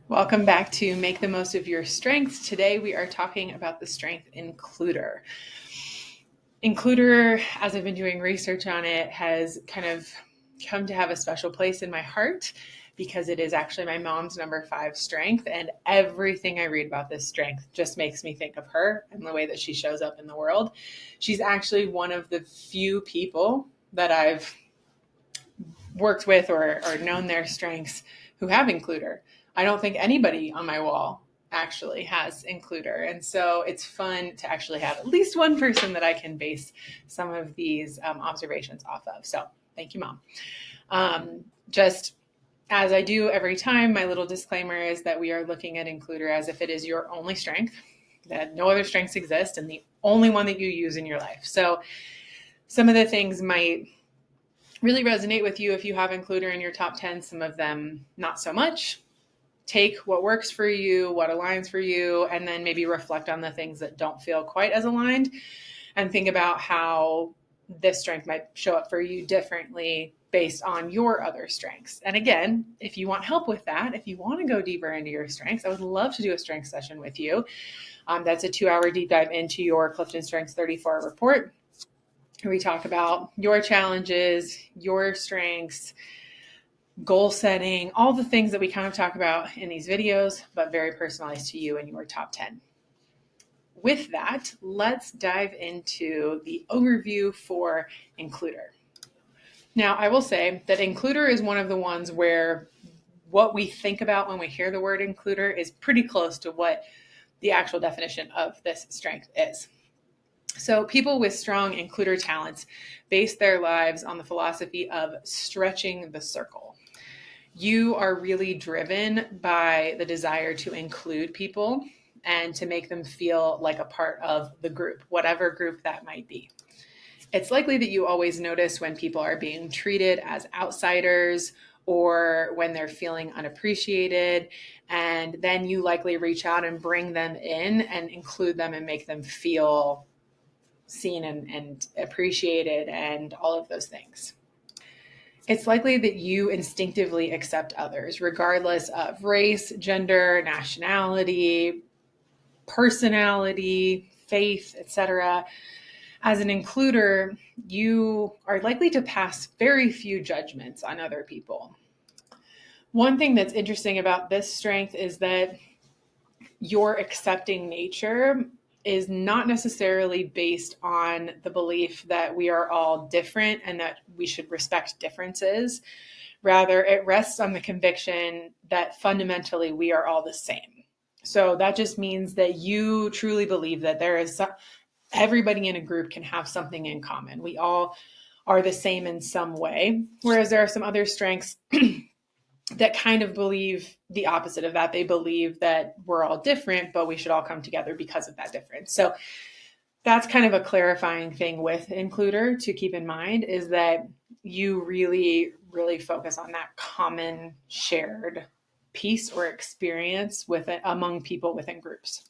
Welcome back to Make the Most of Your Strengths. Today we are talking about the strength includer. Includer, as I've been doing research on it, has kind of come to have a special place in my heart because it is actually my mom's number 5 strength, and everything I read about this strength just makes me think of her and the way that she shows up in the world. She's actually one of the few people that I've worked with or known their strengths who have includer. I don't think anybody on my wall actually has includer. And so it's fun to actually have at least one person that I can base some of these observations off of. So thank you, Mom. Just as I do every time, my little disclaimer is that we are looking at includer as if it is your only strength, that no other strengths exist, and the only one that you use in your life. So some of the things might really resonate with you if you have includer in your top 10, some of them not so much. Take what works for you, what aligns for you, and then maybe reflect on the things that don't feel quite as aligned and think about how this strength might show up for you differently based on your other strengths. And again, if you want help with that, if you want to go deeper into your strengths, I would love to do a strength session with you. That's a 2-hour deep dive into your Clifton Strengths 34 report. We talk about your challenges, your strengths, goal setting, all the things that we kind of talk about in these videos, but very personalized to you and your top 10. With that, let's dive into the overview for includer. Now, I will say that includer is one of the ones where what we think about when we hear the word includer is pretty close to what the actual definition of this strength is. So people with strong includer talents base their lives on the philosophy of stretching the circle. You are really driven by the desire to include people and to make them feel like a part of the group, whatever group that might be. It's likely that you always notice when people are being treated as outsiders or when they're feeling unappreciated, and then you likely reach out and bring them in and include them and make them feel seen and appreciated and all of those things. It's likely that you instinctively accept others, regardless of race, gender, nationality, personality, faith, etc. As an includer, you are likely to pass very few judgments on other people. One thing that's interesting about this strength is that your accepting nature is not necessarily based on the belief that we are all different and that we should respect differences. Rather, it rests on the conviction that fundamentally we are all the same. So that just means that you truly believe that everybody in a group can have something in common. We all are the same in some way, whereas there are some other strengths that kind of believe the opposite of that. They believe that we're all different, but we should all come together because of that difference. So that's kind of a clarifying thing with includer to keep in mind, is that you really, really focus on that common shared piece or experience among people within groups.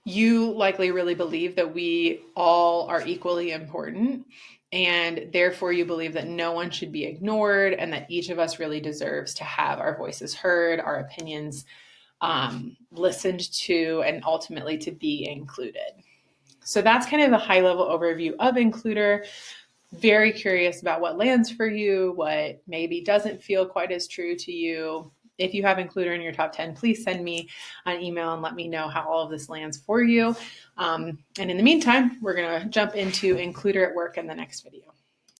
You likely really believe that we all are equally important, and therefore you believe that no one should be ignored and that each of us really deserves to have our voices heard, our opinions listened to, and ultimately to be included. So that's kind of the high level overview of includer. Very curious about what lands for you, what maybe doesn't feel quite as true to you. If you have includer in your top 10, please send me an email and let me know how all of this lands for you. And in the meantime, we're going to jump into includer at work in the next video.